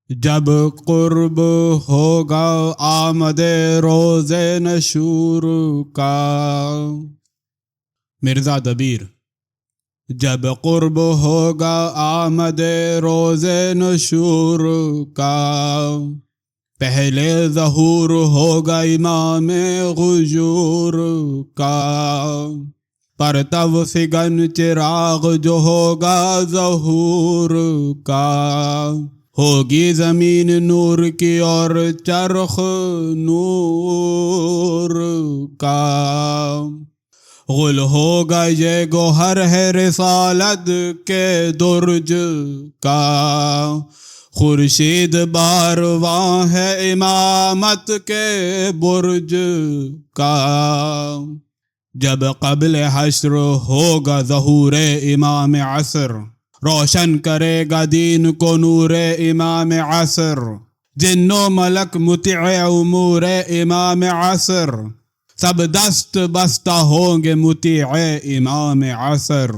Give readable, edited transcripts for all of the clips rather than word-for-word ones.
جب قرب ہوگا آمد روز نشور کا۔ مرزا دبیر۔ جب قرب ہوگا آمد روز نشور کا، پہلے ظہور ہوگا امام غیور کا، پرتو فگن چراغ جو ہوگا ظہور کا، ہوگی زمین نور کی اور چرخ نور کا، غل ہوگا یہ گوہر ہے رسالت کے درج کا، خورشید بارواں ہے امامت کے برج کا، جب قبل حشر ہوگا ظہور امام عصر، روشن کرے گا دین کو نور امام عصر، جن و ملک مطیع امور امام عصر، سب دست بستہ ہوں گے مطیع امام عصر،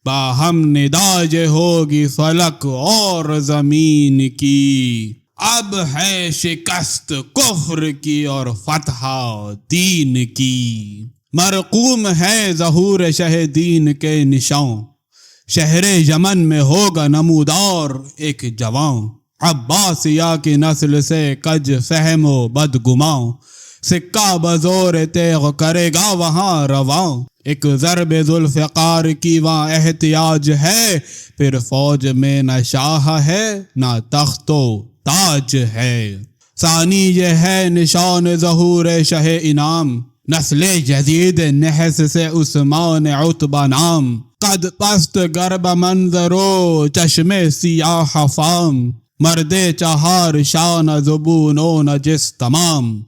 باہم ندا یہ ہوگی فلک اور زمین کی، اب ہے شکست کفر کی اور فتح دین کی، مرقوم ہے ظہور شہ دین کے نشان، شہر یمن میں ہوگا نمودار ایک جواں، عباسیہ کی نسل سے کج فہم و بدگماں، سکہ بزور تیغ کرے گا وہاں رواں، ایک ضرب ذوالفقار کی وہاں احتیاج ہے، پھر فوج میں نہ شاہ ہے نہ تخت و تاج ہے، ثانی یہ ہے نشان ظہور شہ انعام، نسل یزید نحس سے عثمان عتبہ نام، قد پست گرب منظرو چشم سیاہ فام، مرد چہار شان زبون و نجس تمام،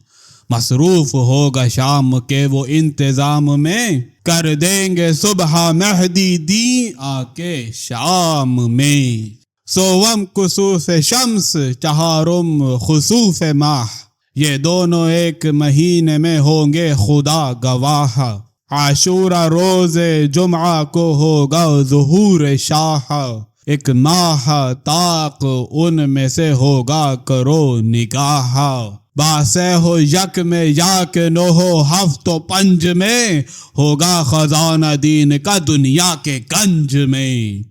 مصروف ہوگا شام کے وہ انتظام میں، کر دیں گے صبح مہدی دی آ کے شام میں، سوم کسوف شمس چہارم خسوف ماہ، یہ دونوں ایک مہینے میں ہوں گے خدا گواہ، عاشورہ روز جمعہ کو ہوگا ظہور شاہ، ایک ماہ طاق ان میں سے ہوگا کرو نگاہ، باسہ ہو یک میں یا کہ نو ہو ہفت و پنج میں، ہوگا خزانہ دین کا دنیا کے گنج میں،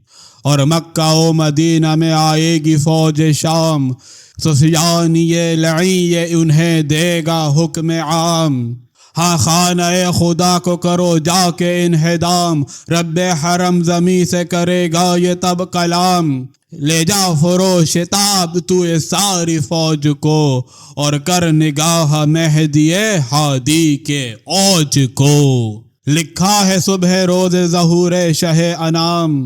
اور مکہ و مدینہ میں آئے گی فوج شام، سفیان یہ لعین یہ انہیں دے گا حکم عام، ہاں خانہ خدا کو کرو جا کے انہدام، رب حرم زمیں سے کرے گا یہ تب کلام، لے جا فرو شتاب تو اس ساری فوج کو، اور کر نگاہ مہدی ہادی کے اوج کو، لکھا ہے صبح روز ظہور شہ انام،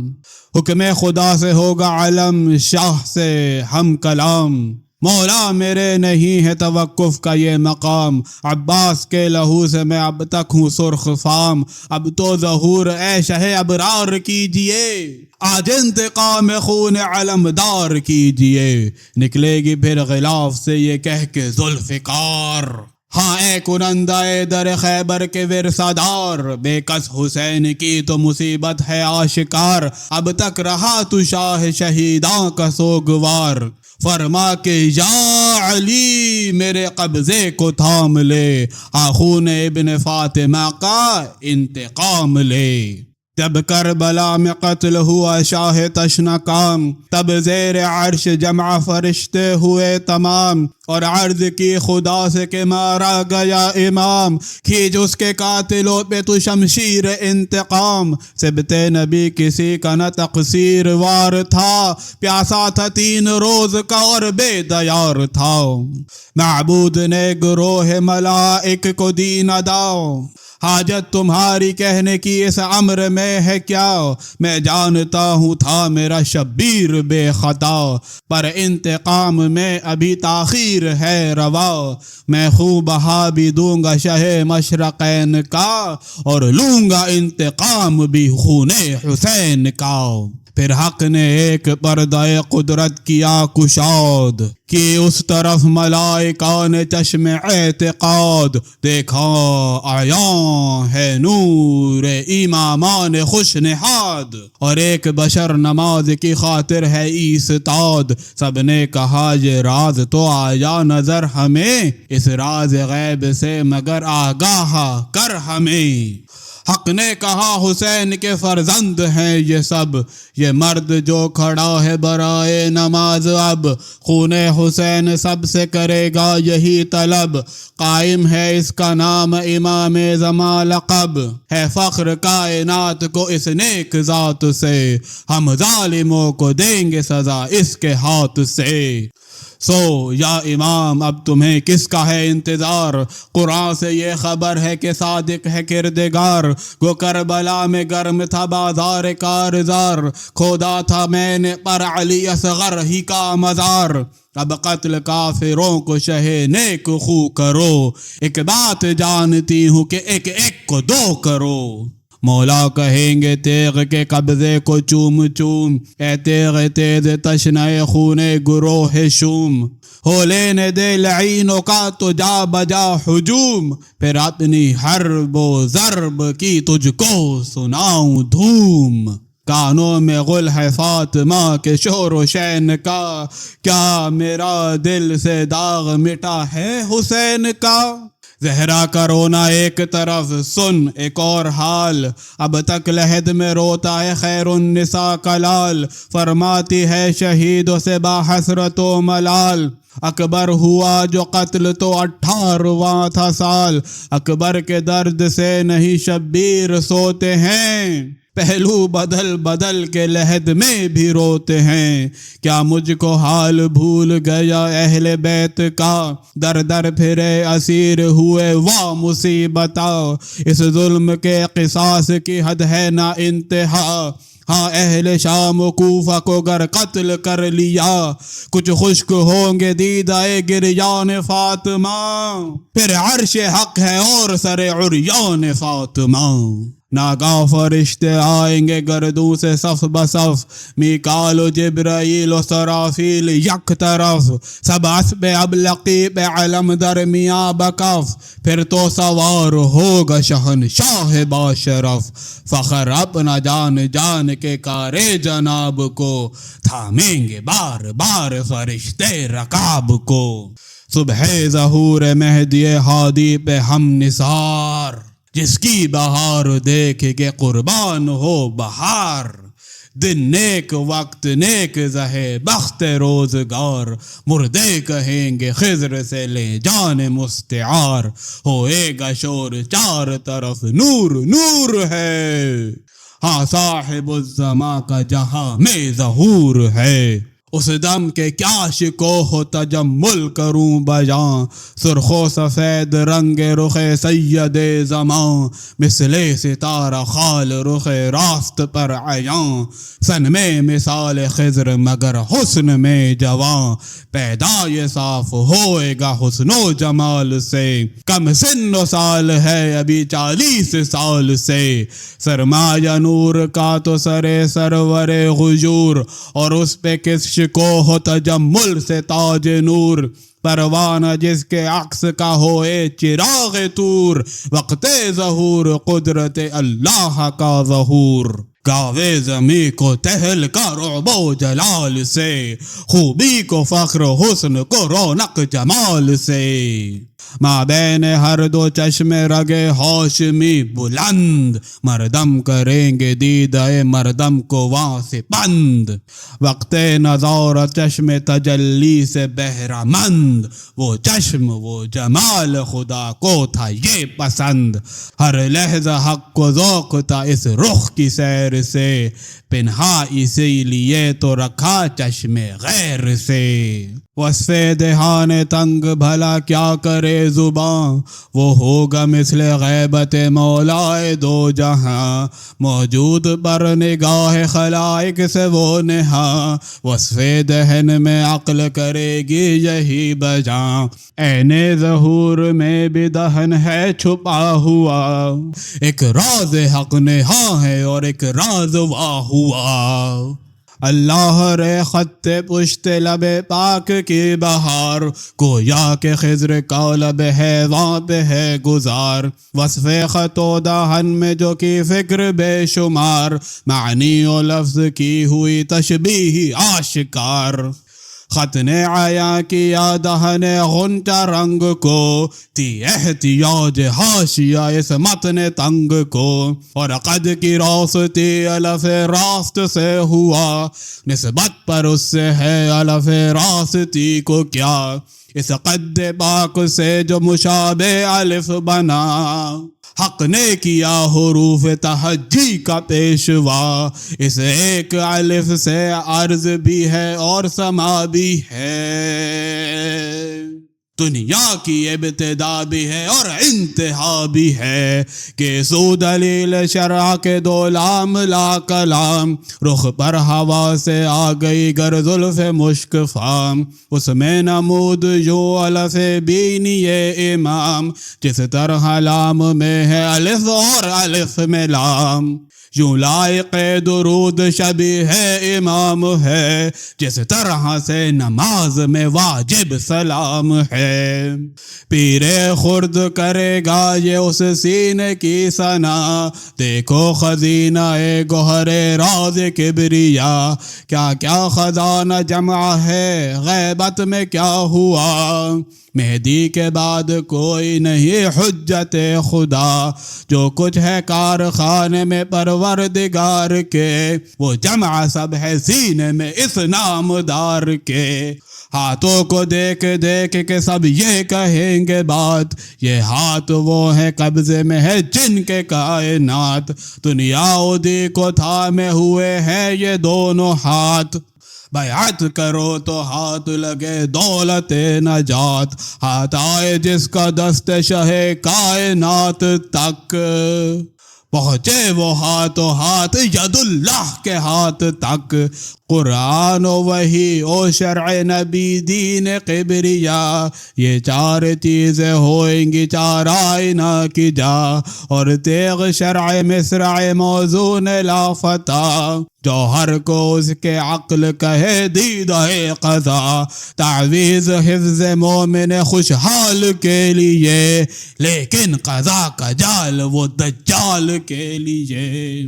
حکم خدا سے ہوگا علم شاہ سے ہم کلام، مولا میرے نہیں ہے توقف کا یہ مقام، عباس کے لہو سے میں اب تک ہوں سرخ فام، اب تو ظہور اے شہ ابرار کیجئے، آج انتقام خون علمدار کیجئے، نکلے گی پھر غلاف سے یہ کہہ کے ذوالفقار، ہاں اے کنندہ در خیبر کے ورثہ بے کس حسین کی تو مصیبت ہے آشکار، اب تک رہا تو شاہ شہیداں کا سوگوار، فرما کہ یا علی میرے قبضے کو تھام لے، خون ابن فاطمہ کا انتقام لے، جب کربلا میں قتل ہوا شاہ تشنہ کام، تب زیر عرش جمع فرشتے ہوئے تمام، اور عرض کی خدا سے کہ مارا گیا امام، کھینچ اس کے قاتلوں پہ تو شمشیر انتقام، سبت نبی کسی کا نہ تقصیر وار تھا، پیاسا تھا 3 روز کا اور بے دیار تھا، معبود نے گروہ ملائک کو دین ادا، حاجت تمہاری کہنے کی اس امر میں ہے کیا، میں جانتا ہوں تھا میرا شبیر بے خطا، پر انتقام میں ابھی تاخیر ہے روا، میں خون بہا بھی دوں گا شہ مشرقین کا، اور لوں گا انتقام بھی خون حسین کا، پھر حق نے ایک پردہ قدرت کیا کشاد، کہ اس طرف ملائکہ نے چشم اعتقاد، دیکھا عیاں ہے نور امامان خوش نہاد، اور ایک بشر نماز کی خاطر ہے ایستاد، سب نے کہا یہ راز تو آیا نظر ہمیں، اس راز غیب سے مگر آگاہ کر ہمیں۔ حق نے کہا حسین کے فرزند ہیں یہ سب، یہ مرد جو کھڑا ہے برائے نماز اب، خون حسین سب سے کرے گا یہی طلب، قائم ہے اس کا نام امام زمان لقب، ہے فخر کائنات کو اس نیک ذات سے، ہم ظالموں کو دیں گے سزا اس کے ہاتھ سے۔ سو یا امام اب تمہیں کس کا ہے انتظار، قرآن سے یہ خبر ہے کہ صادق ہے کردگار، گو کربلا میں گرم تھا بازار کارزار، کھودا تھا میں نے پر علی اصغر ہی کا مزار، اب قتل کافروں کو شہ نیک خو کرو، ایک بات جانتی ہوں کہ ایک ایک کو دو کرو، مولا کہیں گے تیغ کے قبضے کو چوم چوم، اے تیغ تیز تشنہ خون گروہ شوم، ہو لینے دے لعینوں کا تو جا بجا ہجوم، پھر اپنی حرب و ضرب کی تجھ کو سناؤں دھوم، کانوں میں غل ہے فاطمہ کے شور و شین کا، کیا میرا دل سے داغ مٹا ہے حسین کا، زہرا کا رونا ایک طرف سن ایک اور حال، اب تک لحد میں روتا ہے خیر النساء کا لال، فرماتی ہے شہیدوں سے باحسرت و ملال، اکبر ہوا جو قتل تو 18واں تھا سال، اکبر کے درد سے نہیں شبیر سوتے ہیں، پہلو بدل بدل کے لحد میں بھی روتے ہیں، کیا مجھ کو حال بھول گیا اہل بیت کا، در در پھرے اسیر ہوئے واہ مصیبتا، اس ظلم کے قصاص کی حد ہے نہ انتہا، ہاں اہل شام و کوفہ کو گر قتل کر لیا، کچھ خشک ہوں گے دیدہ گریان فاطمہ، پھر عرش حق ہے اور سر عریان فاطمہ، ناگاہ فرشتے آئیں گے گردوں سے صف بصف، میکال و جبرائیل و سرافیل یک طرف، سب اسب ابلقی پہ علم درمیاں بکف، پھر تو سوار ہوگا شہنشاہ باشرف، فخر اپنا جان جان کے کار جناب کو، تھامیں گے بار بار فرشتے رکاب کو، صبح ظہور مہدی ہادی پہ ہم نثار، جس کی بہار دیکھ کے قربان ہو بہار، دن نیک وقت نیک زہے بخت روزگار، مردے کہیں گے خضر سے لے جان مستعار، ہوئے گا شور چار طرف نور نور ہے، ہاں صاحب الزماں کا جہاں میں ظہور ہے، اس دم کے کیا شکوہ و تجمل کروں بیاں، سرخ و سفید رنگ رخ سید زماں، مثل ستارہ خال رخ راست پر عیاں، سن میں مثال خضر مگر حسن میں جواں، پیدا یہ صاف ہوئے گا حسن و جمال سے، کم سن و سال ہے ابھی 40 سال سے، سرمایہ نور کا تو سرے سرور غیور، اور اس پہ کس شکوہ و تجمل سے تاج نور، پروانہ جس کے عکس کا ہوئے چراغ طور، وقت ظہور قدرت اللہ کا ظہور، گاوے زمیں کو تہل کا رعب و جلال سے، خوبی کو فخر حسن کو رونق جمال سے، مابین ہر دو چشم رگے ہاشمی بلند، مردم کریں گے دیدہ مردم کو وہاں سے بند، وقت نظارہ چشم تجلی سے بہرہ مند، وہ چشم وہ جمال خدا کو تھا یہ پسند، ہر لحظہ حق کو ذوق تھا اس رخ کی سیر سے، پنہا اسی لیے تو رکھا چشم غیر سے۔ وصف دہان تنگ بھلا کیا کرے زباں، وہ ہوگا مثل غیبت مولائے دو جہاں، موجود پر نگاہ خلائق سے وہ نہاں، وصف دہن میں عقل کرے گی یہی بجاں، عین ظہور میں بھی دہن ہے چھپا ہوا، ایک راز حق نہاں ہے اور ایک راز واہ ہوا۔ اللہ رے خط پشت لب پاک کی بہار، گویا کہ خضر کا لب ہے وہاں پہ ہے گزار، وصف خط و دہن میں جو کی فکر بے شمار، معنی و لفظ کی ہوئی تشبیہ آشکار، خط نے عیاں کیا دہن غنچہ رنگ کو، تھی احتیاج حاشیہ اس متن تنگ کو، اور قد کی روستی الف راست سے ہوا، نسبت پر اس سے ہے الف راستی کو کیا، اس قد پاک سے جو مشابہ الف بنا، حق نے کیا حروف تہجی کا پیشوا، اس ایک الف سے عرض بھی ہے اور سما بھی ہے، دنیا کی ابتدا بھی ہے اور انتہا بھی ہے، کہ سو دلیل شرع کے دو لام لا کلام، رخ پر ہوا سے آ گئی گر زلف مشک فام، اس میں نمود یوں الف بینی امام، جس طرح لام میں ہے الف اور الف میں لام، یوں لائق درود شبیہ ہے امام ہے، جس طرح سے نماز میں واجب سلام ہے، پیر خرد کرے گا یہ اس سینے کی ثنا، دیکھو خزینہ گوہر راز کبریا، کیا کیا خزانہ جمع ہے غیبت میں کیا ہوا، مہدی کے بعد کوئی نہیں حجت خدا، جو کچھ ہے کارخانے میں پروردگار کے، وہ جمع سب ہے سینے میں اس نامدار کے، ہاتھوں کو دیکھ دیکھ کے سب یہ کہیں گے بات، یہ ہاتھ وہ ہیں قبضے میں ہے جن کے کائنات، دنیا دی کو تھامے ہوئے ہیں یہ دونوں ہاتھ، بیعت کرو تو ہاتھ لگے دولت نجات، ہاتھ آئے جس کا دست شہ کائنات تک، پہنچے وہ ہاتھوں ہاتھ ید اللہ کے ہاتھ تک، قرآن و وحی و شرع نبی دین قبریا، یہ چار چیزیں ہوئیں گی چار آئینہ کی جا، اور تیغ شرع مصرع موزون لافتہ، جوہر کو اس کے عقل کہے دیدہ قضا، تعویذ حفظ مومن خوشحال کے لیے، لیکن قضا کا جال وہ دجال کے لیے،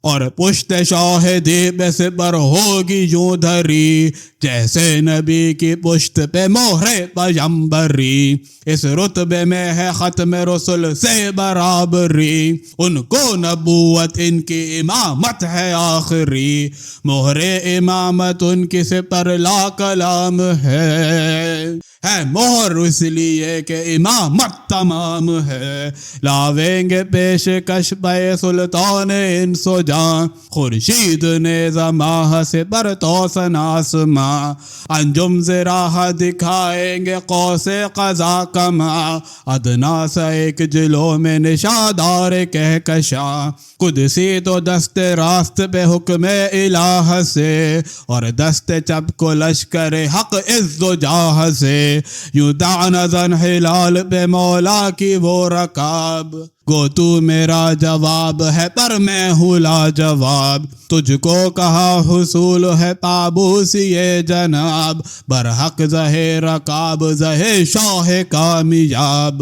اور پشت شاہدی بے صبر ہوگی یوں دھری، جیسے نبی کی پشت پہ مہر پیمبری، اس رتبے میں ہے ختم رسل سے برابری، ان کو نبوت ان کی امامت ہے آخری، مہر امامت ان کی سپر لا کلام ہے مہر اس لیے کہ امامت تمام ہے، لاویں گے پیش کش پہ سلطان انس و جاں، خورشید نے زماں سے پر توسن آسماں، انجم سے راہ دکھائیں گے قوس قضا کما، ادنا سا ایک جلو میں نشادار کہکشاں، قدسی تو دست راست پہ حکم الہ سے، اور دست چپ کو لشکر حق عز و جاہ سے، یوں دعنزن ہلال پہ مولا کی وہ رکاب، گو تو میرا جواب ہے پر میں ہوں لاجواب، تجھ کو کہا حصول ہے پابوس یہ جناب، برحق زہ رکاب زہ شاہ کامیاب،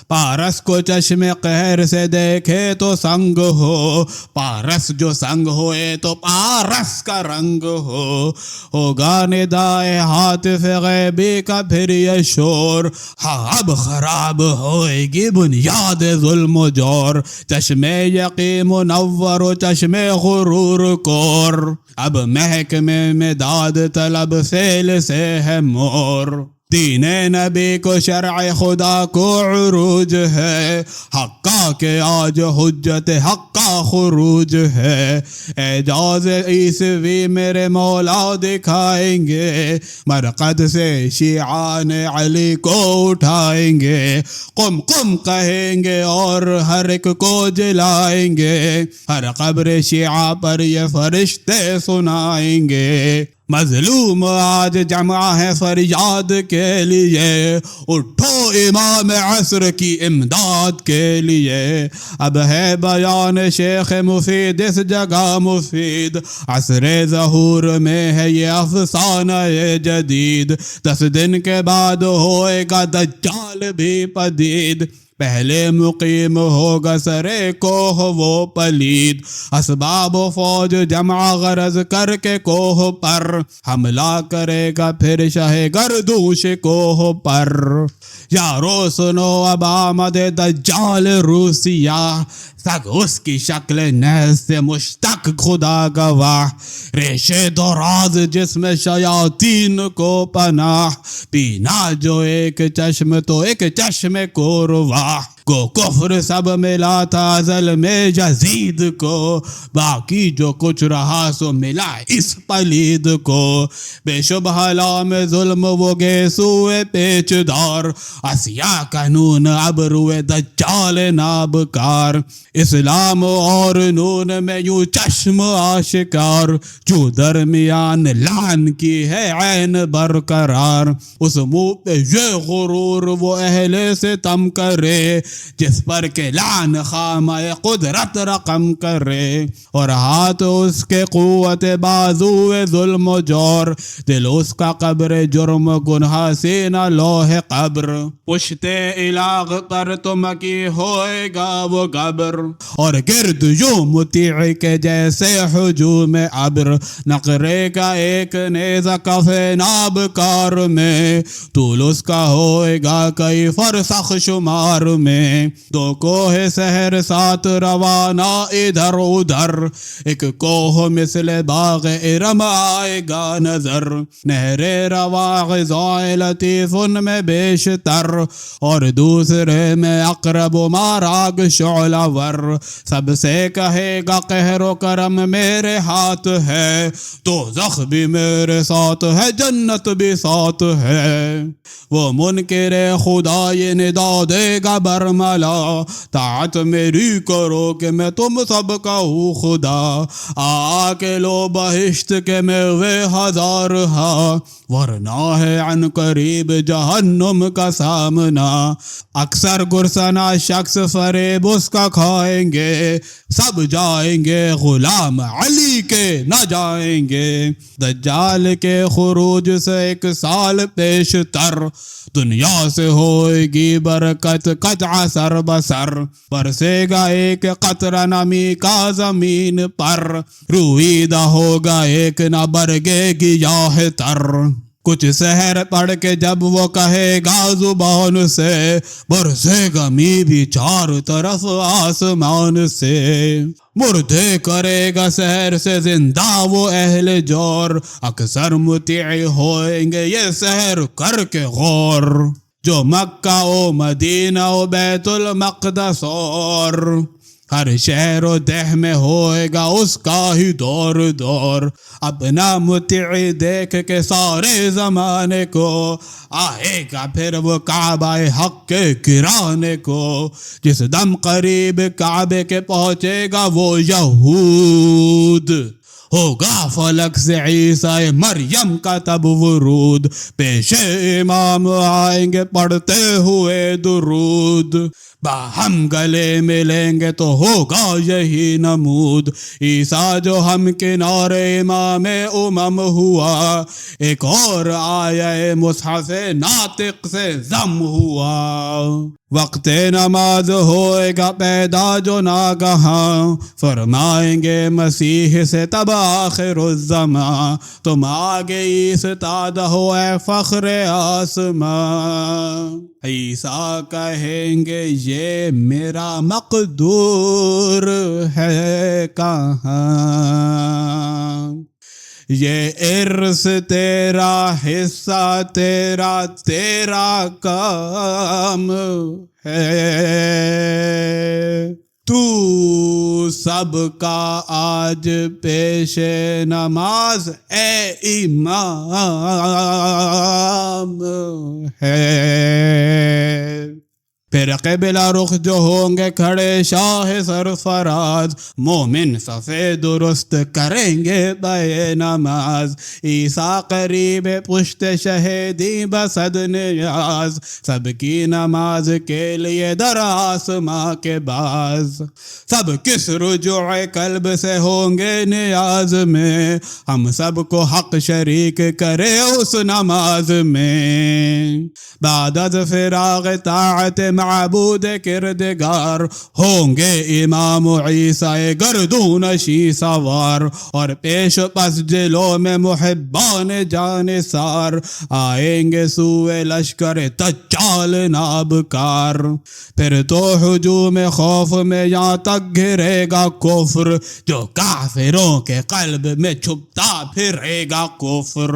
پارس کو چشم قہر سے دیکھے تو سنگ ہو، پارس جو سنگ ہوئے تو پارس کا رنگ ہوگا ندائے ہاتف غیبی کا پھر یہ شور، ہاں اب خراب ہوئے گی بنیاد ظلم و جور، چشم یقین منور و چشم غرور کور، اب محکمے میں داد طلب فعل سے ہے مور۔ دین نبی کو شرع خدا کو عروج ہے، حقا کے آج حجت حقا خروج ہے، اعجاز عیسوی میرے مولا دکھائیں گے، مرقد سے شیعان علی کو اٹھائیں گے، قم قم کہیں گے اور ہر ایک کو جلائیں گے، ہر قبر شیعہ پر یہ فرشتے سنائیں گے، مظلوم آج جمع ہے فریاد کے لیے، اٹھو امام عصر کی امداد کے لیے، اب ہے بیان شیخ مفید اس جگہ مفید، عصر ظہور میں ہے یہ افسانہ جدید، 10 دن کے بعد ہوئے گا دجال بھی پدید، پہلے مقیم ہوگا سرے کوہ وہ پلید، اسباب و فوج جمع غرض کر کے کوہ پر، حملہ کرے گا پھر شہ گردوش کوہ پر، یارو سنو اب آمد دجال روسیہ، سگ اس کی شکل نیز سے مشتق خدا گواہ، ریشے دراز جس میں شیاطین کو پناہ، پینا جو ایک چشم تو ایک چشم کو رواہ، گو کفر سب ملا تھا ازل میں یزید کو، باقی جو کچھ رہا سو ملا اس پلید کو، بے شبہ لام ظلم وہ گیسوئے پیچ دار، اسیا قانون اب روئے دجال نابکار، اسلام اور نون میں یوں چشم آشکار، جو درمیان لعن کی ہے عین برقرار، اس منہ پہ یہ غرور وہ اہل ستم کرے، جس پر کہ لعن خامہ قدرت رقم کرے، اور ہاتھ اس کے قوت بازو ظلم و جور، دل اس کا قبر جرم گناہ سینہ لوح قبر، پشت الاغ پر تم کی ہوئے گا وہ قبر، اور گرد یوں مطیع کے جیسے ہجوم ابر، نقرے کا ایک نیزہ کف ناب کار میں، طول اس کا ہوئے گا کئی فرسخ شمار میں، دو کوہ سحر ساتھ روانہ ادھر ادھر، ایک کوہ مثل باغ ارم آئے گا نظر، نہر رواغ ضائع لطیف ان میں بیشتر، اور دوسرے میں اقرب و ماراگ شعلہ ور، سب سے کہے گا قہر و کرم میرے ہاتھ ہے، دوزخ بھی میرے ساتھ ہے جنت بھی ساتھ ہے، وہ منکر خدا یہ ندا دے گا برملا، طاعت میری کرو کہ میں تم سب کا ہوں خدا، آ کے لو بہشت کے میوے ہزار ہاں، ورنہ ہے عن قریب جہنم کا سامنا، اکثر گرسنا شخص فریب اس کا کھائیں گے، سب جائیں گے غلام علی کے نہ جائیں گے، دجال کے خروج سے 1 سال پیشتر، دنیا سے ہوئے گی برکت قطع سر بسر، برسے گا ایک قطرہ نمی کا زمین پر، رویدہ ہوگا ایک نہ برگے گی یاہ تر، کچھ سحر پڑھ کے جب وہ کہے گا زبان سے، برسے گا می بھی 4 طرف آسمان سے، مردے کرے گا سحر سے زندہ وہ اہل جور، اکثر مطیع ہوئیں گے یہ سحر کر کے غور، جو مکہ و مدینہ و بیت المقدس اور ہر شہر و دہ میں ہوئے گا اس کا ہی دور دور، اپنا مطیع دیکھ کے سارے زمانے کو، آئے گا پھر وہ کعبہ حق کے گرانے کو، جس دم قریب کعبے کے پہنچے گا وہ یہود، ہوگا فلک سے عیسیٰ مریم کا تب ورود، پیش امام آئیں گے پڑھتے ہوئے درود، باہم گلے ملیں گے تو ہوگا یہی نمود، عیسیٰ جو ہم کنارے امام امم ہوا، ایک اور آیہ مصحف ناطق سے ضم ہوا، وقت نماز ہوئے گا پیدا جو ناگہاں، فرمائیں گے مسیح سے تب آخر الزماں، تم آگے ایستاد ہو اے فخر آسمان، عیسیٰ کہیں گے یہ میرا مقدور ہے کہاں، یہ ارث تیرا حصہ تیرا تیرا کام ہے، تو سب کا آج پیش نماز اے امام ہے۔ پھر قبلہ رخ جو ہوں گے کھڑے شاہ سرفراز، مومن صفے درست کریں گے بے نماز، عیسیٰ قریب پشت شہیدی بصد نیاز، سب کی نماز کے لیے در آسماں کے باز، سب کس رجوع قلب سے ہوں گے نیاز میں، ہم سب کو حق شریک کرے اس نماز میں، بعد از فراغ طاعت معبود کردگار، ہوں گے امام عیسیٰ گردون شی سوار، اور پیش پس جلوں میں محبان جانثار، آئیں گے سوئے لشکر دجال نابکار، پھر تو ہجوم خوف میں یہاں تک گرے گا کفر، جو کافروں کے قلب میں چھپتا پھرے گا کفر،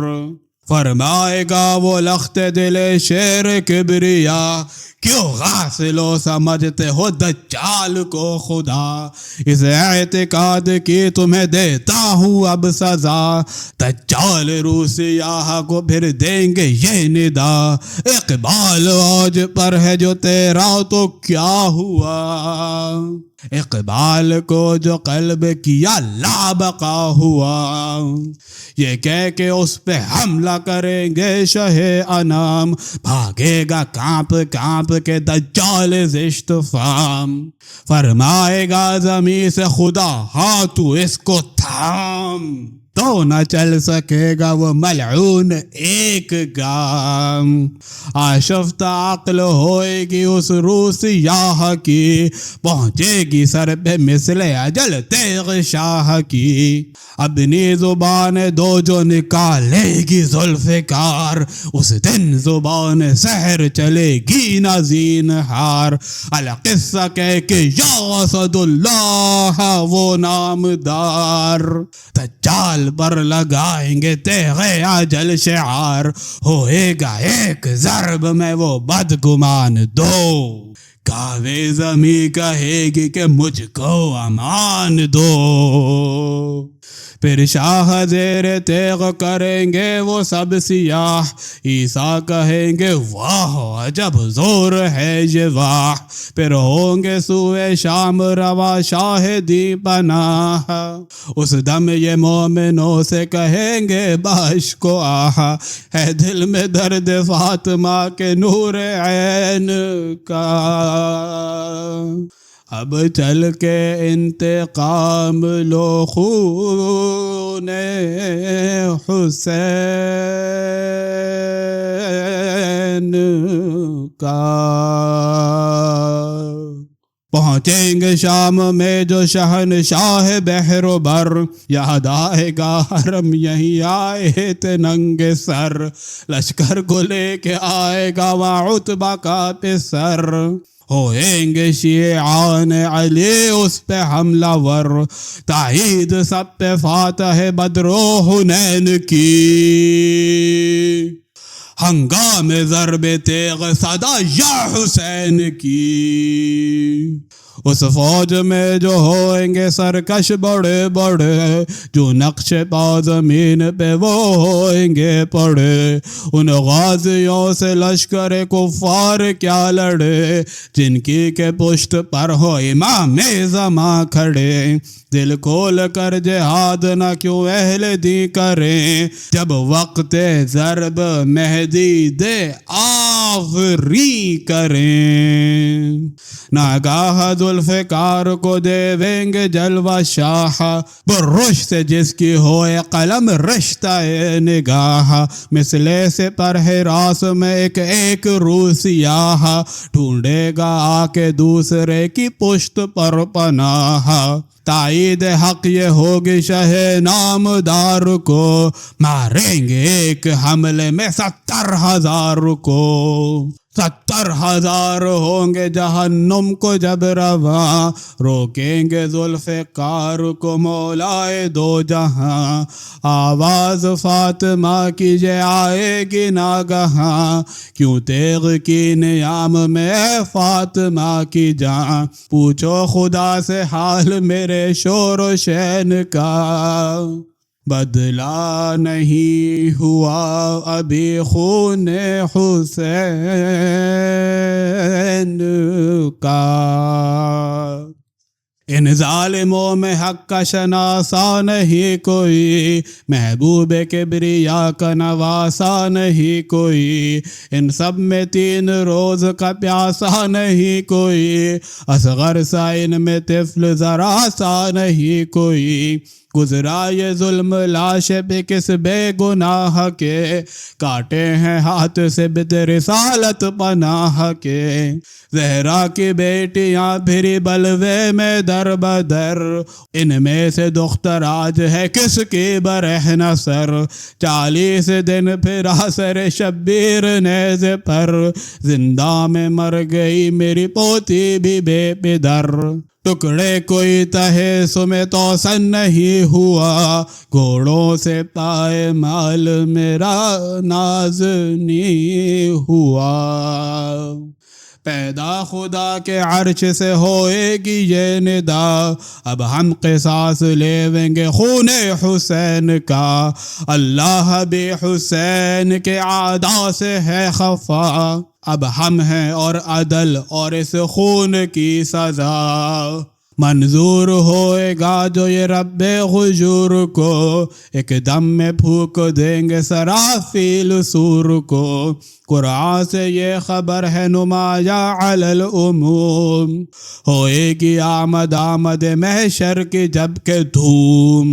فرمائے گا وہ لخت دل شیر کبریا، کیوں غافلو سمجھتے ہو دجال کو خدا، اس اعتقاد کی تمہیں دیتا ہوں اب سزا، دجال روسیہ کو پھر دیں گے یہ ندا، اقبال آج پر ہے جو تیرا تو کیا ہوا، اقبال کو جو قلب کیا لا بقا ہوا، یہ کہہ کے اس پہ حملہ کریں گے شہ انام، بھاگے گا کانپ کانپ کے دجال زشت فام، فرمائے گا زمین سے خدا ہاں تو اس کو تھام، تو نہ چل سکے گا وہ ملعون ایک گام، آشفتہ عقل ہوئے گی اس روسیہ کی، پہنچے گی سر پہ مثل اجل تیغ شاہ کی، اپنی زبان دو جو نکالے گی ذوالفقار، اس دن زبان سحر چلے گی نہ زینہار، القصہ کہہ کے یا اسد اللہ وہ نامدار، دجال پر لگائیں گے تیغ اجل شعار، ہوئے گا ایک ضرب میں وہ بدگمان دو، کعبے زمیں کہے گی کہ مجھ کو امان دو، پھر شاہ زیر تیغ کریں گے وہ سب سیاہ، عیسیٰ کہیں گے واہ عجب زور ہے یہ واہ، پھر ہوں گے سوئے شام روا شاہدی پناہ، اس دم یہ مومنوں سے کہیں گے باش کو آہا، ہے دل میں درد فاطمہ کے نور عین کا، اب چل کے انتقام لو خون حسین کا، پہنچیں گے شام میں جو شہنشاہ بحر و بر، یاد آئے گا حرم یہیں آئے تھے ننگے سر، لشکر کو لے کے آئے گا وہاں عتبہ کا پسر، ہوئیں گے شیعان علی اس پہ حملہ ور، تائید سب پہ فاتح بدر و حنین کی، ہنگام ضرب تیغ صدا یا حسین کی، اس فوج میں جو ہوئیں گے سرکش بڑے بڑے، جو نقش پا زمین پہ وہ ہوئیں گے پڑے، ان غازیوں سے لشکر کفار کیا لڑے، جن کی کے پشت پر ہو امام زماں کھڑے، دل کھول کر جہاد نہ کیوں اہل دی کریں، جب وقت ضرب مہدی دے آفری کریں، ناگاہ ذوالفقار کو دیویں گے جلوہ شاہ، برش سے جس کی ہوئے قلم رشتہ نگاہ، مثلے سے پر حراس میں ایک ایک روسیہ، ڈھونڈے گا آ کے دوسرے کی پشت پر پناہ، تائید حق یہ ہوگی شہ نامدار کو، ماریں گے ایک حملے میں 70,000 کو، 70,000 ہوں گے جہنم کو جب رواں، روکیں گے ذوالفقار کو مولائے دو جہاں، آواز فاطمہ کی یہ آئے گی ناگہاں، کیوں تیغ کی نیام میں اے فاطمہ کی جان، پوچھو خدا سے حال میرے شور و شین کا، بدلا نہیں ہوا ابھی خون حسین کا، ان ظالموں میں حق کا شناسا نہیں کوئی، محبوب کبریا کا نواسا نہیں کوئی، ان سب میں 3 روز کا پیاسا نہیں کوئی، اصغر سا ان میں طفل ذرا سا نہیں کوئی، گزرا یہ ظلم لاش پہ کس بے گناہ کے، کاٹے ہیں ہاتھ سے بت رسالت پناہ کے، زہرا کی بیٹیاں پھری بلوے میں در بدر، ان میں سے دختر آج ہے کس کی برہنہ سر، 40 دن پھرا سر شبیر نیزے پر، زندہ میں مر گئی میری پوتی بھی بے پدر، ٹکڑے کوئی تہے سمے توسن نہیں ہوا، گھوڑوں سے پائے مال میرا ناز نہیں ہوا، پیدا خدا کے عرش سے ہوئے گی یہ ندا، اب ہم قصاص لیویں گے خون حسین کا، اللہ بھی حسین کے اعداء سے ہے خفا، اب ہم ہیں اور عدل اور اس خون کی سزا، منظور ہوئے گا جو یہ رب غجور کو، ایک دم میں پھونک دیں گے سرافیل سور کو، قرآن سے یہ خبر ہے نمایاں علی العموم، ہوئے گی آمد محشر کی جب کہ دھوم،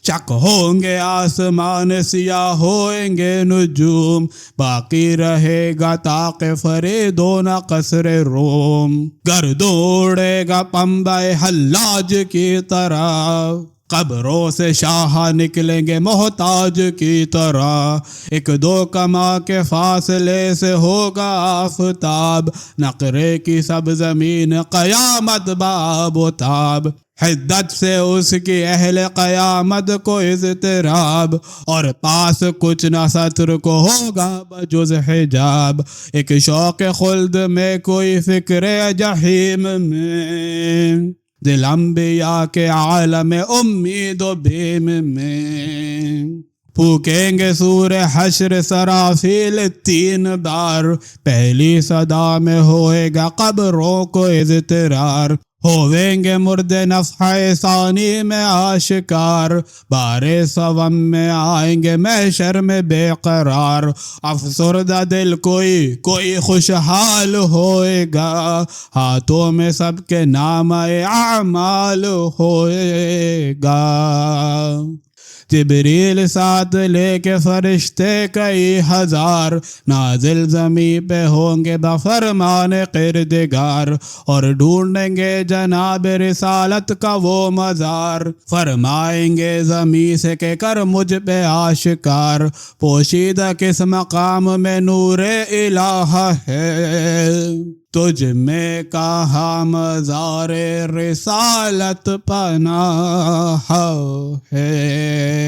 شک ہوں گے آسمان سیاہ ہوئیں گے نجوم، باقی رہے گا طاق فریدون قصر روم، گرد اڑے گا پنبہ حلاج کی طرح، قبروں سے شاہ نکلیں گے محتاج کی طرح، 1-2 کما کے فاصلے سے ہوگا آفتاب، نقرے کی سب زمین قیامت باب و تاب، حدت سے اس کی اہل قیامت کو اضطراب، اور پاس کچھ نہ ستر کو ہوگا بجز حجاب، ایک شوق خلد میں کوئی فکر جحیم میں، دل انبیاء کے عالم امید و بیم میں، پھونکیں گے سور حشر سرافیل 3 بار، پہلی صدا میں ہوئے گا قبروں کو اضطرار، ہوئیں گے مرد نفحہ ثانی میں آشکار، بارے سوم میں آئیں گے محشر میں بے قرار، افسردہ دل کوئی خوشحال ہوئے گا، ہاتھوں میں سب کے نام اعمال ہوئے گا، جبریل ساتھ لے کے فرشتے کئی ہزار، نازل زمیں پہ ہوں گے بفرمان کردگار، اور ڈھونڈیں گے جناب رسالت کا وہ مزار، فرمائیں گے زمیں سے کہ کر مجھ پہ آشکار، پوشیدہ کس مقام میں نور الہ ہے، تجھ میں کہاں مزار رسالت پناہ ہے،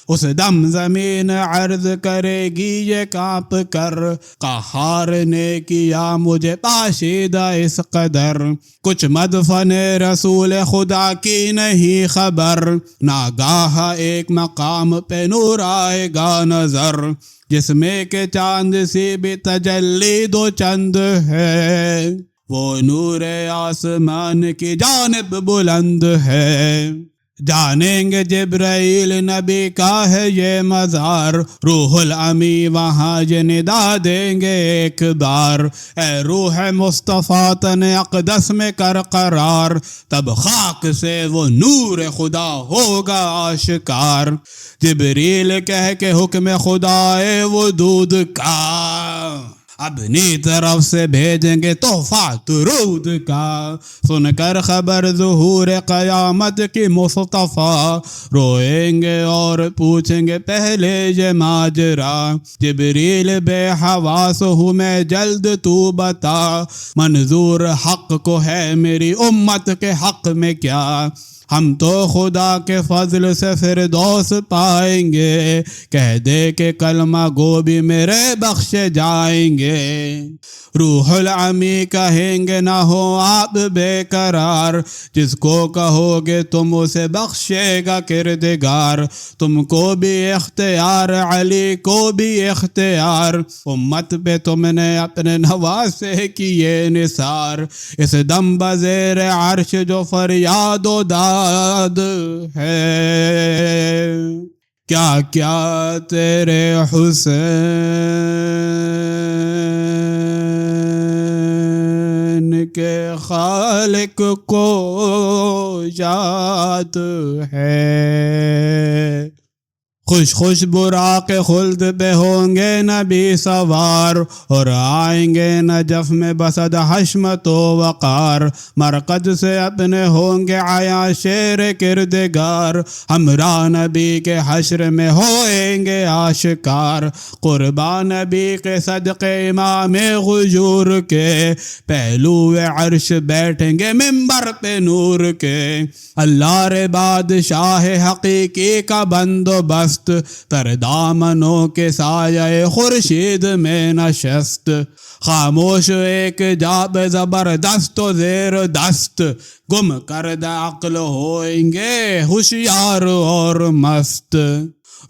اس دم زمین عرض کرے گی یہ کانپ کر، قہار نے کیا مجھے پاشیدہ اس قدر، کچھ مدفن رسول خدا کی نہیں خبر، ناگاہ ایک مقام پہ نور آئے گا نظر، جس میں کہ چاند سی بھی تجلی 2 چند ہے، وہ نور آسمان کی جانب بلند ہے، جانیں گے جبرائیل نبی کا ہے یہ مزار، روح الامی وہاں یہ ندا دیں گے ایک بار، اے روح مصطفیٰ تن اقدس میں کر قرار، تب خاک سے وہ نور خدا ہوگا آشکار، جبریل کہہ کے حکم خدا وہ دودھ کا، اپنی طرف سے بھیجیں گے تحفہ درود کا، سن کر خبر ظہور قیامت کی مصطفیٰ، روئیں گے اور پوچھیں گے پہلے یہ ماجرا، جبریل بے حواس ہوں میں جلد تو بتا، منظور حق کو ہے میری امت کے حق میں کیا، ہم تو خدا کے فضل سے فردوس پائیں گے، کہہ دے کہ کلمہ گو بھی میرے بخشے جائیں گے، روح العمی کہیں گے نہ ہو آپ بے قرار، جس کو کہو گے تم اسے بخشے گا کردگار، تم کو بھی اختیار علی کو بھی اختیار، امت پہ تم نے اپنے نواسے کیے نثار، اس دم بزیر عرش جو فریاد و داد ہے، کیا کیا تیرے حسین کے خالق کو یاد ہے، خوش خوش براق خلد پہ ہوں گے نبی سوار، اور آئیں گے نجف میں بسد حشمت و وقار، مرقد سے اپنے ہوں گے آیا شیر کردگار، ہمراہ نبی کے حشر میں ہوئیں گے آشکار، قربان نبی کے صدقے امام غیور کے، پہلو عرش بیٹھیں گے منبر پہ نور کے، اللہ رے بادشاہ حقیقی کا بندوبست، تر دامنوں کے سایہ خورشید میں نشست، خاموش ایک جاب زبردست و زیر دست، گم کردہ عقل ہوئیں گے ہوشیار اور مست،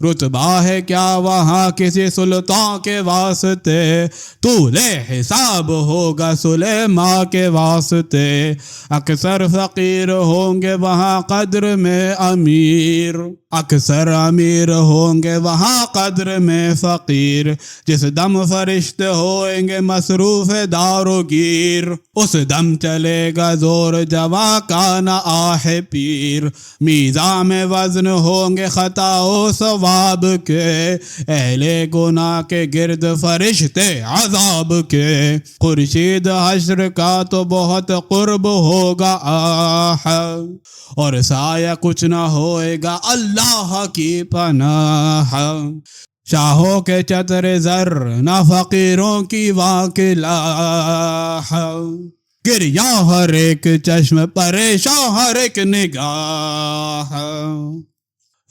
رتبہ ہے کیا وہاں کسی سلطان کے واسطے، طول حساب ہوگا سلیماں کے واسطے، اکثر فقیر ہوں گے وہاں قدر میں امیر، اکثر امیر ہوں گے وہاں قدر میں فقیر، جس دم فرشتے ہوئیں گے مصروف دار و گیر، اس دم چلے گا زور جواں کا نہ آہ پیر، میزان میں وزن ہوں گے خطا و ثواب کے، اہل گناہ کے گرد فرشتے عذاب کے، خورشید حشر کا تو بہت قرب ہوگا آہ، اور سایہ کچھ نہ ہوئے گا اللہ کی پناہ، شاہوں کے چتر زر نہ فقیروں کی واکلاہ، گریا ہر ایک چشم پریشاں ہر ایک نگاہ،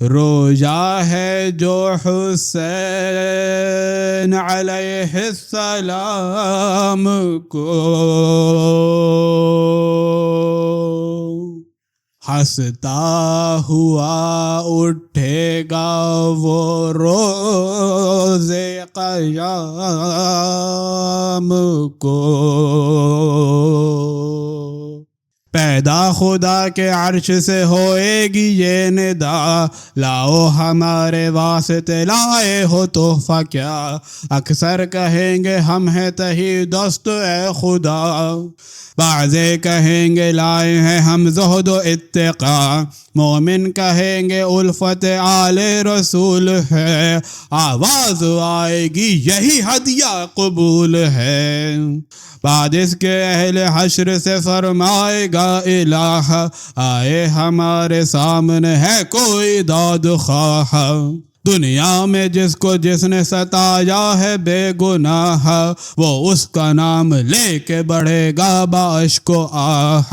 رویا ہے جو حسین علیہ السلام کو، ہنستا ہوا اٹھے گا وہ روز قیام کو، پیدا خدا کے عرش سے ہوئے گی یہ ندا، لاؤ ہمارے واسطے لائے ہو تحفہ کیا، اکثر کہیں گے ہم ہیں تہی دست اے خدا، بعضے کہیں گے لائے ہیں ہم زہد و اتقا، مومن کہیں گے الفت آل رسول ہے، آواز آئے گی یہی ہدیہ قبول ہے، بعد اس کے اہل حشر سے فرمائے گا الہ، آئے ہمارے سامنے ہے کوئی داد خواہ، دنیا میں جس کو جس نے ستایا ہے بے گناہ، وہ اس کا نام لے کے بڑھے گا باشک و آہ،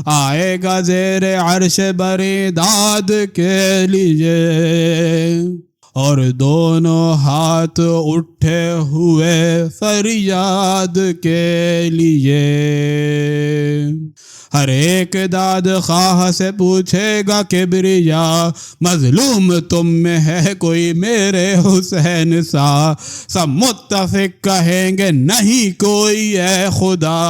آئے گا زیر عرش بری داد کے لیے، اور دونوں ہاتھ اٹھے ہوئے فریاد کے لیے، ہر ایک داد خواہ سے پوچھے گا کبریا، مظلوم تم میں ہے کوئی میرے حسین سا، سب متفق کہیں گے نہیں کوئی اے خدا،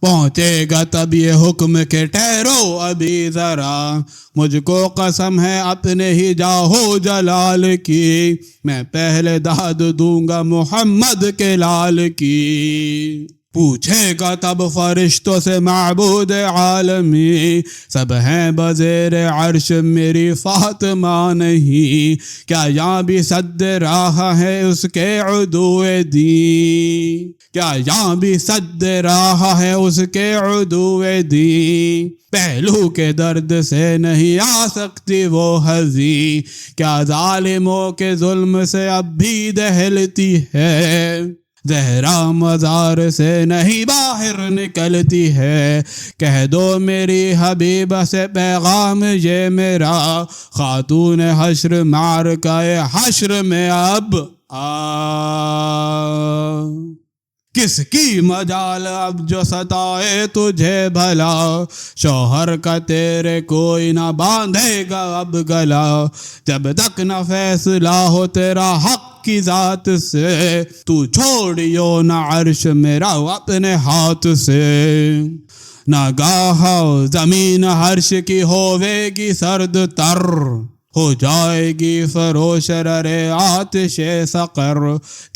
پہنچے گا تب یہ حکم کہ ٹھہرو ابھی ذرا، مجھ کو قسم ہے اپنے ہی جاہو جلال کی، میں پہلے داد دوں گا محمد کے لال کی، پوچھے گا تب فرشتوں سے معبود عالمی، سب ہیں بزیر عرش میری فاطمہ نہیں، کیا یہاں بھی سد راہ ہے اس کے عدو دین، کیا یہاں بھی سد راہ ہے اس کے عدو دین، پہلو کے درد سے نہیں آ سکتی وہ ہنسی، کیا ظالموں کے ظلم سے اب بھی دہلتی ہے، زہرا مزار سے نہیں باہر نکلتی ہے، کہہ دو میری حبیبہ سے پیغام یہ میرا، خاتون حشر معرکہ حشر میں اب کس کی مجال اب جو ستائے تجھے بھلا، شوہر کا تیرے کوئی نہ باندھے گا اب گلا، جب تک نہ فیصلہ ہو تیرا حق کی ذات سے، تو چھوڑیو نہ عرش میرا اپنے ہاتھ سے، نہ گاہ زمین عرش کی ہوے گی سرد تر، ہو جائے گی فروش ررے آتش سقر،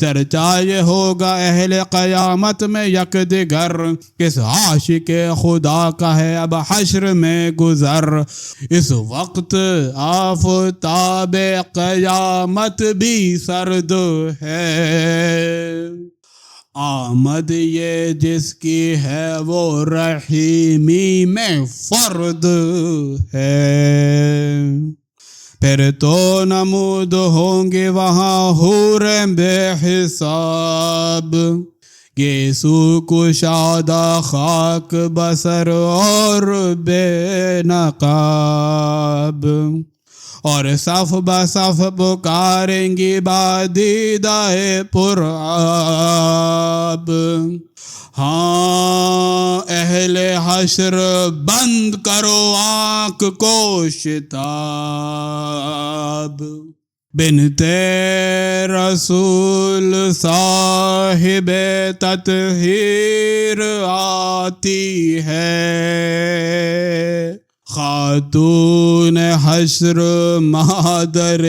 چرچا یہ ہوگا اہل قیامت میں یک دیگر، کس عاشق خدا کا ہے اب حشر میں گزر، اس وقت آفتاب قیامت بھی سرد ہے، آمد یہ جس کی ہے وہ رحیمی میں فرد ہے، پھر تو نمود ہوں گے وہاں حور بے حساب، گیسو کشادہ خاک بسر اور بے نقاب، اور صف بصف پکاریں گی بادیدہ پر آب، ہاں اہل حشر بند کرو آنکھ کو شتاب، بنت رسول صاحب تطہیر آتی ہے، خاتون حشر مادر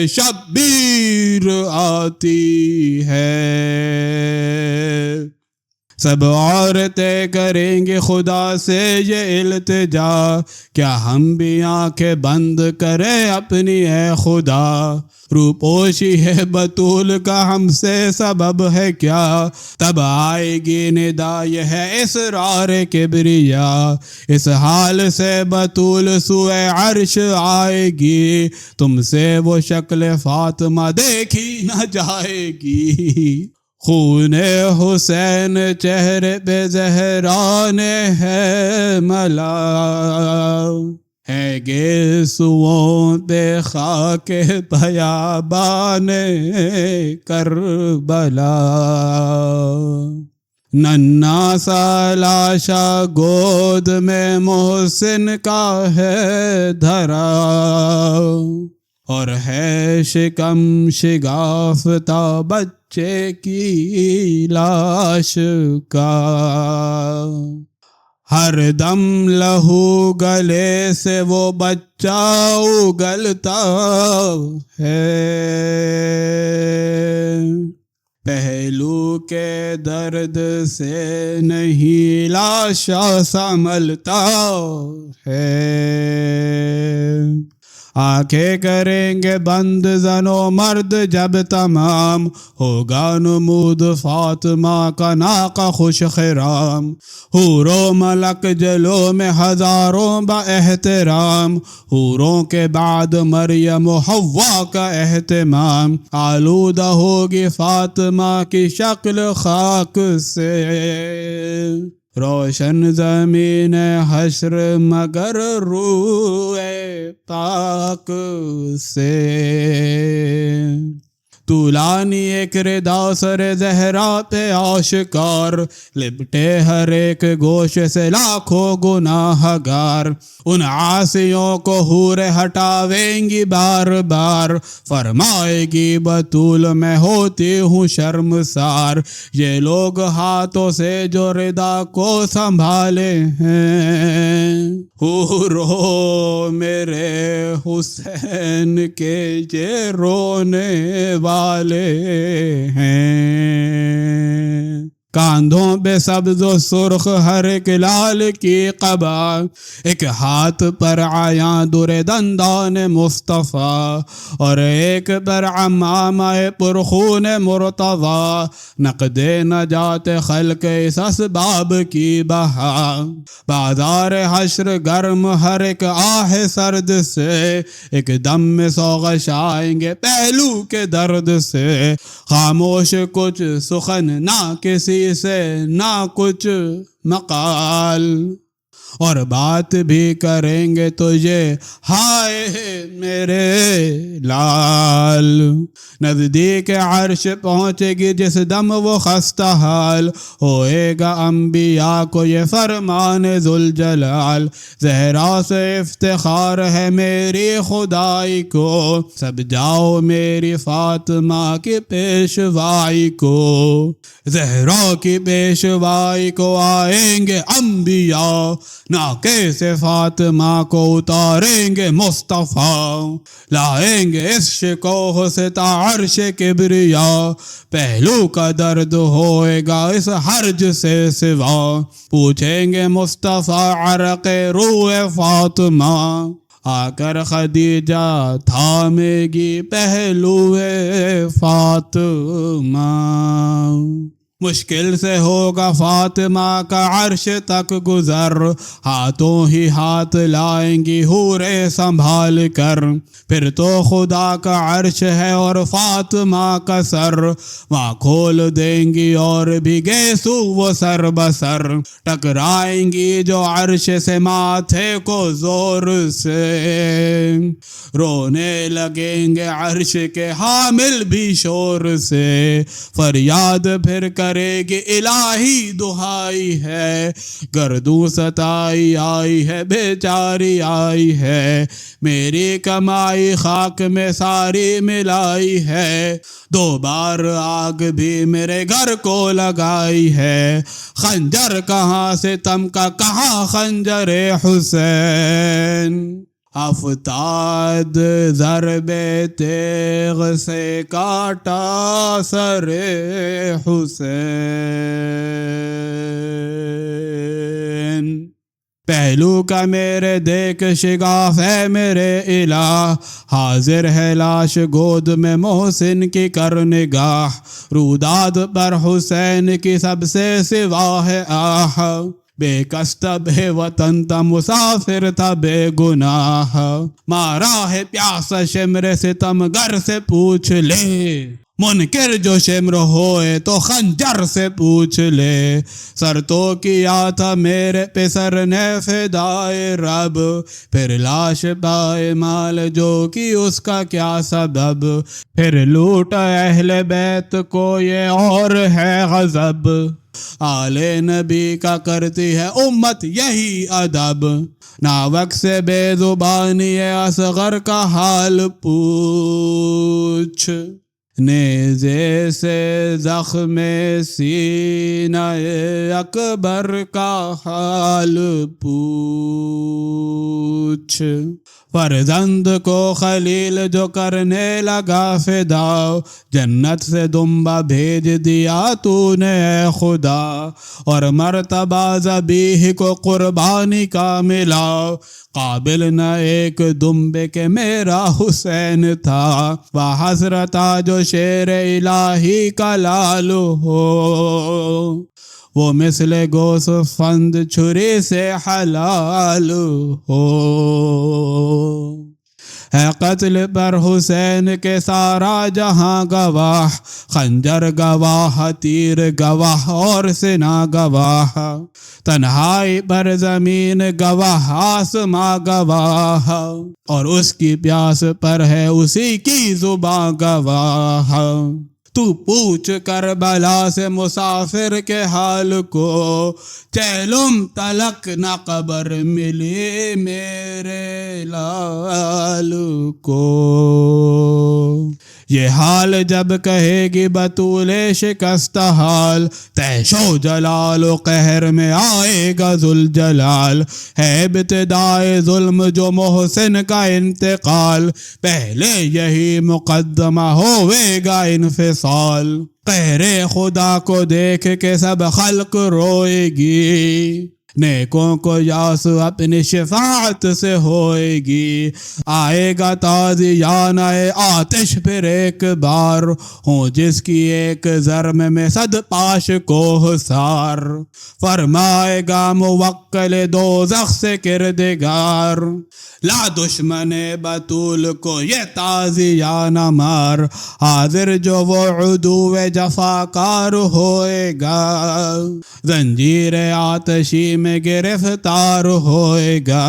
شبیر آتی ہے، سب عورتیں کریں گے خدا سے یہ التجا، کیا ہم بھی آنکھیں بند کریں اپنی اے خدا، روپوشی ہے بطول کا ہم سے سبب ہے کیا، تب آئے گی ندا یہ ہے اسرار کبریا، اس حال سے بطول سوئے عرش آئے گی، تم سے وہ شکل فاطمہ دیکھی نہ جائے گی، خون حسین چہرے پہ زہران ہے ملا، ہے گیسوؤں پہ خاک بیابان کربلا، ننھا سا لاشا گود میں محسن کا ہے دھرا، اور ہے شکم شگافتہ بچے کی لاش کا، ہر دم لہو گلے سے وہ بچہ اگلتا ہے، پہلو کے درد سے نہیں لاشا سنبھلتا ہے، آنکھیں کریں گے بند زن و مرد جب تمام، ہوگا نمود فاطمہ کا ناقہ خوش خرام، حور و ملک جلو میں ہزاروں با احترام، حوروں کے بعد مریم و حوا کا اہتمام، آلودہ ہوگی فاطمہ کی شکل خاک سے، روشن زمین حشر مگر روئے پاک سے، طولانی ایک ردا سر زہرا پہ آشکار، لپٹے ہر ایک گوش سے لاکھوں گناہ گار، ان عاصیوں کو حور ہٹاویں گی بار بار، فرمائے گی بطول میں ہوتی ہوں شرمسار، یہ لوگ ہاتھوں سے جو ردا کو سنبھالے ہیں، حورو میرے حسین کے یہ رونے والے ہیں۔ کاندھوں پہ سبز و سرخ ہر ایک لال کی قبا، ایک ہاتھ پر عیاں در دندان مصطفیٰ، اور ایک پر عمامہ پرخون مرتضیٰ، نقد نجات خلق اس اسباب کی بہا۔ بازار حشر گرم ہر ایک آہ سرد سے، ایک دم میں سوغش آئیں گے پہلو کے درد سے، خاموش کچھ سخن نہ کسی سے نہ کچھ مقال، اور بات بھی کریں گے تو یہ ہائے میرے لال۔ نزدیک عرش پہنچے گی جس دم وہ خستہ حال، ہوئے گا انبیاء کو یہ فرمان ذوالجلال، زہرا سے افتخار ہے میری خدائی کو، سب جاؤ میری فاطمہ کی پیشوائی کو، زہرا کی پیشوائی کو آئیں گے انبیاء، ناکے سے فاطمہ کو اتاریں گے مصطفیٰ، لائیں گے اس شکوہ سے تا عرش کبریا، پہلو کا درد ہوئے گا اس حرج سے سوا، پوچھیں گے مصطفیٰ عرق روح فاطمہ، آ کر خدیجہ تھامے گی پہلو فاطمہ، مشکل سے ہوگا فاطمہ کا عرش تک گزر، ہاتھوں ہی ہاتھ لائیں گی حوریں سنبھال کر، پھر تو خدا کا عرش ہے اور فاطمہ کا سر، وہاں کھول دیں گی اور بھی گیسو وہ سر بسر، ٹکرائیں گی جو عرش سے ماتھے کو زور سے، رونے لگیں گے عرش کے حامل بھی شور سے، فریاد پھر کرے گی الہی دہائی ہے، گردوں ستائی آئی ہے بیچاری آئی ہے، میری کمائی خاک میں ساری ملائی ہے، 2 بار آگ بھی میرے گھر کو لگائی ہے، خنجر کہاں سے تم کا کہاں خنجر حسین، افتاد ضرب تیغ سے کاٹا سر حسین، پہلو کا میرے دیکھ شگاف ہے میرے الہ، حاضر ہے لاش گود میں محسن کی کر نگاہ، روداد پر حسین کی سب سے سوا ہے آہ، بے کس تھا بے وطن تھا مسافر تھا بے گناہ، مارا ہے پیاس شمر ستم گر سے پوچھ لے، منکر جو شمر ہوئے تو خنجر سے پوچھ لے، سر تو کیا تھا میرے پہ سر نے فدائے رب، پھر لاش پائے مال جو کی اس کا کیا سبب، پھر لوٹ اہل بیت کو یہ اور ہے غضب، آل نبی کا کرتی ہے امت یہی ادب، ناوک سے بے زبانی اصغر کا حال پوچھ، نیزے سے زخم سینہ اکبر کا حال پوچھ، فرزند کو خلیل جو کرنے لگا فدا، جنت سے دمبا بھیج دیا تو نے اے خدا، اور مرتبہ ذبیح کو قربانی کا ملا، قابل نہ ایک دمبے کے میرا حسین تھا، وہ حسرتا جو شیر الہی کا لال ہو، وہ مثل گوس فند چھری سے حلال ہو، ہے قتل پر حسین کے سارا جہاں گواہ، خنجر گواہ تیر گواہ اور سنا گواہ، تنہائی پر زمین گواہ آسماں گواہ، اور اس کی پیاس پر ہے اسی کی زباں گواہ، تو پوچھ کربلا سے مسافر کے حال کو، چیلم تلک نہ قبر ملی میرے لال کو، یہ حال جب کہے گی بطول شکست حال، تیش و جلال و قہر میں آئے گا ذوالجلال، ہے ابتدائے ظلم جو محسن کا انتقال، پہلے یہی مقدمہ ہوئے گا انفصال، قہر خدا کو دیکھ کے سب خلق روئے گی، نیکوں کو یاس اپنی شفاعت سے ہوئے گی، آئے گا تازیانہ آتش پھر ایک بار، ہوں جس کی ایک ضرب میں صد پاش کو حصار، فرمائے گا موکل دوزخ سے کردگار، لا دشمن بطول کو یہ تازیانہ مار، حاضر جو وہ عدو جفاکار ہوئے گا، زنجیر آتشی میں گرفتار ہوئے گا،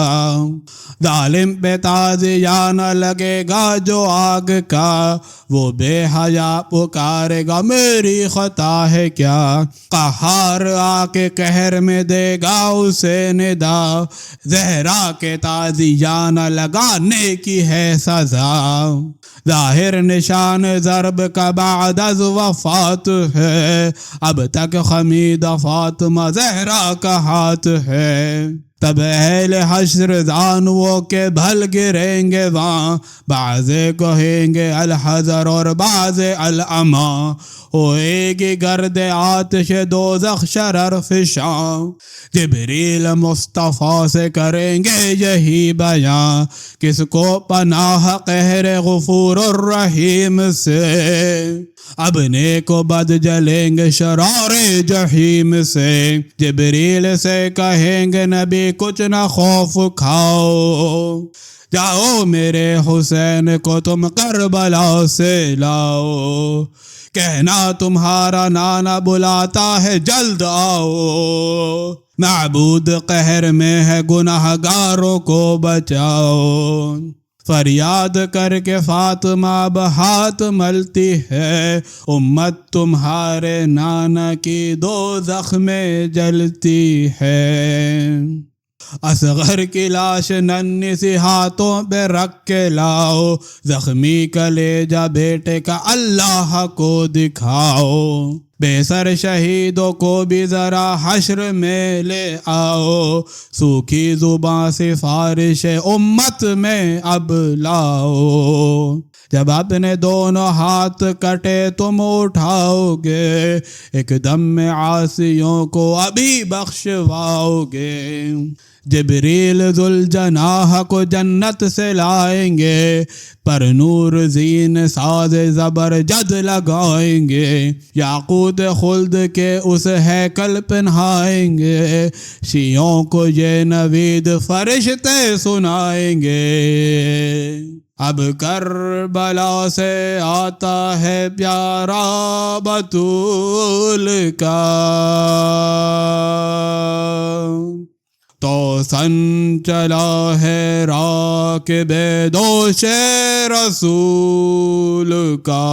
ظالم پہ تازیانہ لگے گا جو آگ کا، وہ بے حیا پکارے گا میری خطا ہے کیا، قہار آ کے قہر میں دے گا اسے ندا، زہرا کے تازیانہ لگانے کی ہے سزا، ظاہر نشان ضرب کا بعد از وفات ہے، اب تک خمیدہ فاطمہ زہرا کا ہاتھ ہے، تب اہل حشر زانووں کے بھل گریں گے وہاں، بعضے کہیں گے الحذر اور بعضے العما، ہوئے گی گرد آتش دوزخ شرر فشاں، جبریل مصطفیٰ سے کریں گے یہی بیان، کس کو پناہ قہر غفور الرحیم سے، اب نیک و بد جلیں گے شرار جحیم سے، جبریل سے کہیں گے نبی کچھ نہ خوف کھاؤ، جاؤ میرے حسین کو تم کربلا سے لاؤ، کہنا تمہارا نانا بلاتا ہے جلد آؤ، معبود قہر میں ہے گناہ گاروں کو بچاؤ، فریاد کر کے فاطمہ اب ہاتھ ملتی ہے، امت تمہارے نانا کی دوزخ میں جلتی ہے، اصغر کی لاش ننھی سی ہاتھوں پہ رکھ کے لاؤ، زخمی کلیجہ بیٹے کا اللہ کو دکھاؤ، بے سر شہیدوں کو بھی ذرا حشر میں لے آؤ، سوکھی زباں سفارش امت میں اب لاؤ، جب اپنے دونوں ہاتھ کٹے تم اٹھاؤ گے، ایک دم میں عاصیوں کو ابھی بخشواؤ گے، جبریل ذوالجناح کو جنت سے لائیں گے، پر نور زین ساز زبرجد لگائیں گے، یاقوت خلد کے اس ہیکل پہنائیں گے، شیعوں کو یہ نوید فرشتے سنائیں گے، اب کربلا سے آتا ہے پیارا بطول کا، تو سن چلا ہے راکب دوش رسول کا،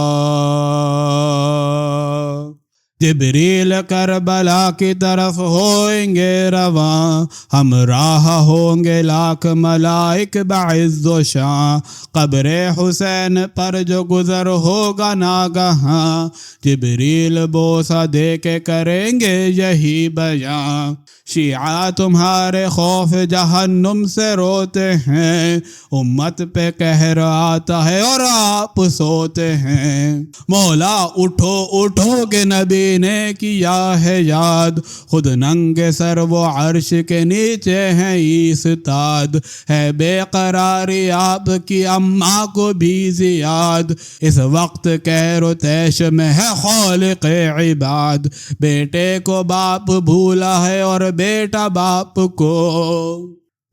جبریل کربلا کی طرف ہوئیں گے رواں، ہمراہ ہوں گے لاکھ ملائک بعز و شان، قبر حسین پر جو گزر ہوگا ناگہاں، جبریل بوسہ دے کے کریں گے یہی بیان، شیعہ تمہارے خوف جہنم سے روتے ہیں، امت پہ قہر آتا ہے اور آپ سوتے ہیں، مولا اٹھو اٹھو کہ نبی نے کیا ہے یاد، خود ننگے سر وہ عرش کے نیچے ہیں ایستاد، ہے بے قراری آپ کی اماں کو بھی زیاد، اس وقت قہر و طیش میں ہے خالق عباد، بیٹے کو باپ بھولا ہے اور بیٹا باپ کو،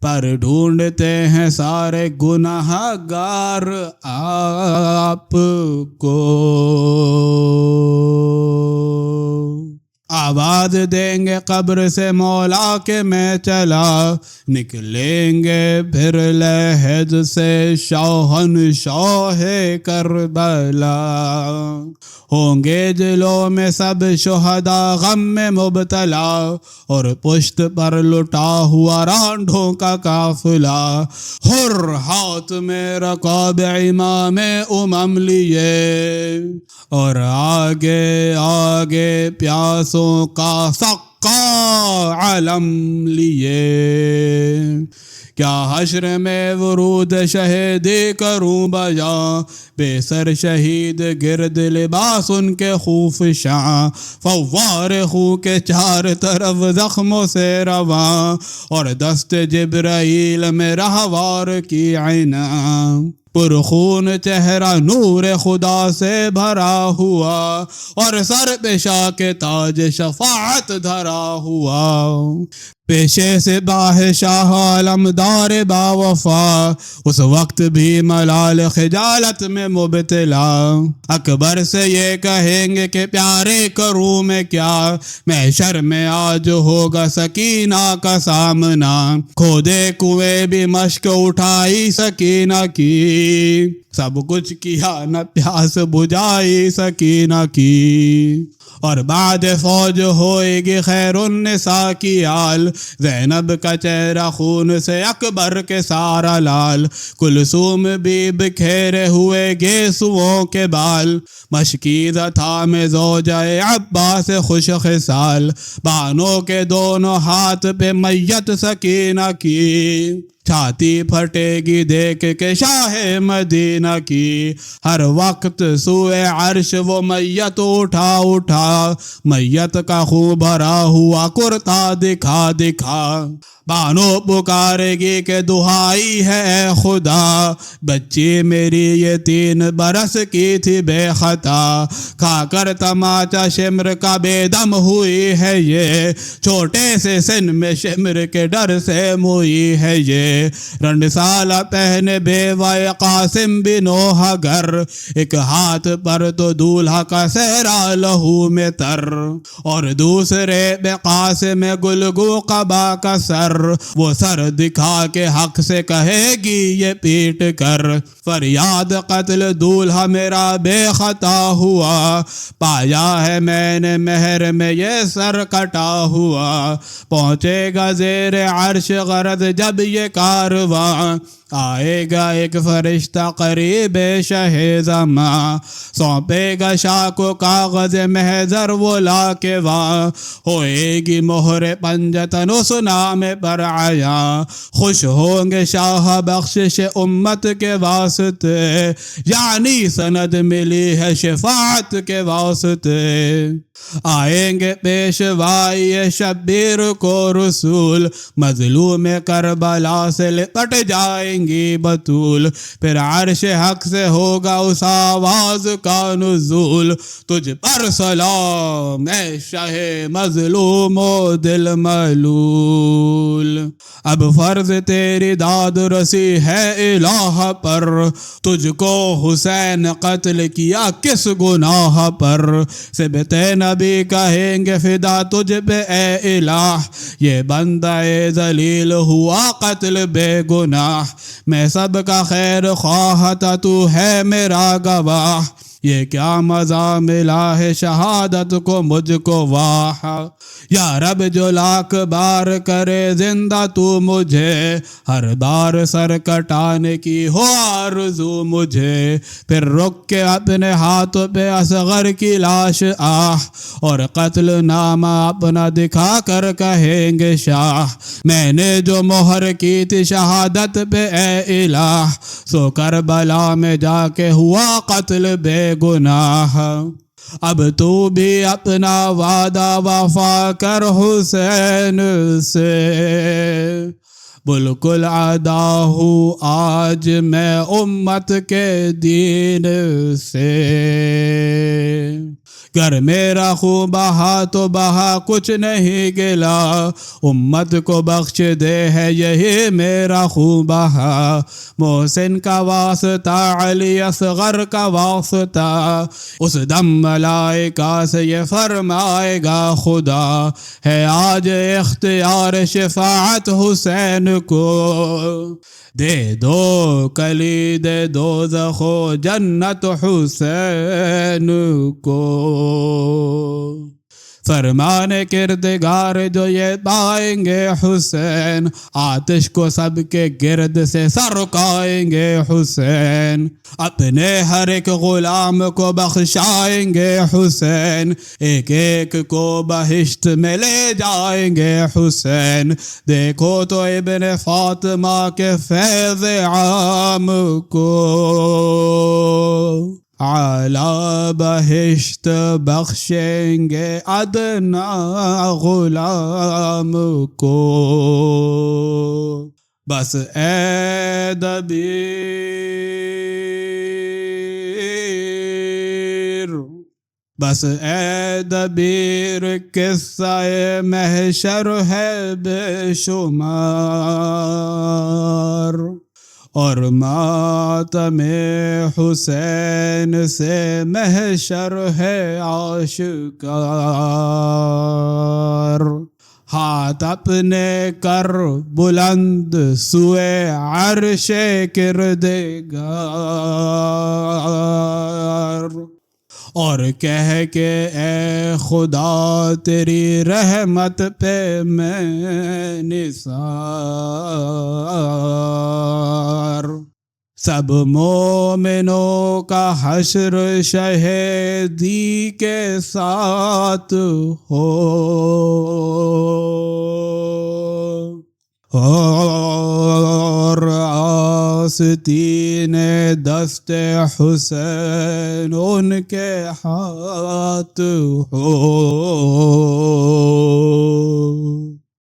پر ڈھونڈتے ہیں سارے گناہ گار آپ کو۔ آواز دیں گے قبر سے مولا کہ میں چلا، نکلیں گے پھر لحد سے شاہنشاہ کربلا، ہوں گے دلوں میں سب شہداء غم میں مبتلا، اور پشت پر لٹا ہوا رانڈوں کا قافلہ، حر ہاتھ میں رکاب امام امم لیے، اور آگے آگے پیاسوں کا سقا علم لیے، کیا حشر میں ورود شہیدی کروں بیاں، بے سر شہید گرد لباس ان کے خوف شاں، فوار خو کے چار طرف زخموں سے رواں، اور دست جبرائیل میں رہوار کی عیناں، پرخون چہرہ نور خدا سے بھرا ہوا، اور سر پہ شاہ کے تاج شفاعت دھرا ہوا، پیشے سے باہ شاہ علمدار با وفا، اس وقت بھی ملال خجالت میں مبتلا، اکبر سے یہ کہیں گے کہ پیارے کروں میں کیا، محشر میں آج ہوگا سکینہ کا سامنا، کھودے کنویں بھی مشک اٹھائی سکینہ کی، سب کچھ کیا نہ پیاس بجھائی سکینہ کی، اور بعد فوج ہوئے گی خیر النساء کی آل، زینب کا چہرہ خون سے اکبر کے سارا لال، کلثوم بھی بکھیرے ہوئے گیسوؤں کے بال، مشکیزہ تھا میں زوجہ عباس خوش خصال، بانوں کے دونوں ہاتھ پہ میت سکینہ کی، چھاتی پھٹے گی دیکھ کے شاہ مدینہ کی، ہر وقت سوئے عرش وہ میت اٹھا اٹھا، میت کا خون بھرا ہوا کرتا دکھا دکھا، بانو پکارے گی کہ دہائی ہے اے خدا، بچی میری یہ 3 برس کی تھی بے خطا، کھا کر تماچا شمر کا بے دم ہوئی ہے یہ، چھوٹے سے سن میں شمر کے ڈر سے موئی ہے یہ، رنڈ سالہ پہنے بیوہ قاسم بنوہ گر، ایک ہاتھ پر تو دولہا کا سہرا لہو میں تر، اور دوسرے بے قاسم گلگو قبا کا سر، وہ سر دکھا کے حق سے کہے گی یہ پیٹ کر، فریاد قتل دولہا میرا بے خطا ہوا، پایا ہے میں نے مہر میں یہ سر کٹا ہوا، پہنچے گا زیر عرش غرض جب یہ کارواں، آئے گا ایک فرشتہ قریب شہ زماں، سونپے گا شاہ کو کاغذ محضر وہ لا کے وہاں، ہوئے گی مہر پنجتن اس نام پر عیاں، خوش ہوں گے شاہ بخشش امت کے واسطے، یعنی سند ملی ہے شفاعت کے واسطے، آئیں گے پیشوائی شبیر کو رسول، مظلوم کربلا سے لپٹ جائیں گی بطول، پھر عرش حق سے ہوگا اس آواز کا نزول، تجھ پر سلام اے شہ مظلوم و دل ملول، اب فرض تیری داد رسی ہے الہ پر، تجھ کو حسین قتل کیا کس گناہ پر، سبت نبی کہیں گے فدا تجھ پہ اے الہ، یہ بندہ ذلیل ہوا قتل بے گناہ، میں سب کا خیر خواہ تھا تو ہے میرا گواہ، یہ کیا مزہ ملا ہے شہادت کو مجھ کو واہ، یا رب جو لاکھ بار کرے زندہ تو مجھے، ہر بار سر کٹانے کی ہو آرزو مجھے، پھر رک کے اپنے ہاتھوں پہ اصغر کی لاش آہ، اور قتل نامہ اپنا دکھا کر کہیں گے شاہ، میں نے جو مہر کی تھی شہادت پہ اے الہ، سو کربلا میں جا کے ہوا قتل بے گناہ، اب تو بھی اپنا وعدہ وفا کر حسین سے، بالکل عدا ہوں آج میں امت کے دین سے، گر میرا خون بہا تو بہا کچھ نہیں گلا، امت کو بخش دے ہے یہی میرا خون بہا، محسن کا واسطہ علی اصغر کا واسطہ، اس دم ملائکہ سے یہ فرمائے گا خدا، ہے آج اختیار شفاعت حسین کو، دے دو کلید دوزخ و جنت حسین کو، فرمان کردگار جو یہ پائیں گے حسین، آتش کو سب کے گرد سے سرکائیں گے حسین، اپنے ہر ایک غلام کو بخشائیں گے حسین، ایک ایک کو بہشت میں لے جائیں گے حسین، دیکھو تو ابن فاطمہ کے فیض عام کو، اعلیٰ بہشت بخشیں گے ادنا غلام کو، بس اے دبیر، بس اے دبیر قصہ محشر ہے بے شمار، اور ماتم حسین سے محشر ہے آشکار، ہاتھ اپنے کر بلند سوئے عرش کردگار، اور کہہ کہ اے خدا تیری رحمت پہ میں نثار، سب مومنوں کا حشر شہیدی کے ساتھ ہو، اور آستین دست حسین ان کے ہاتھ ہو۔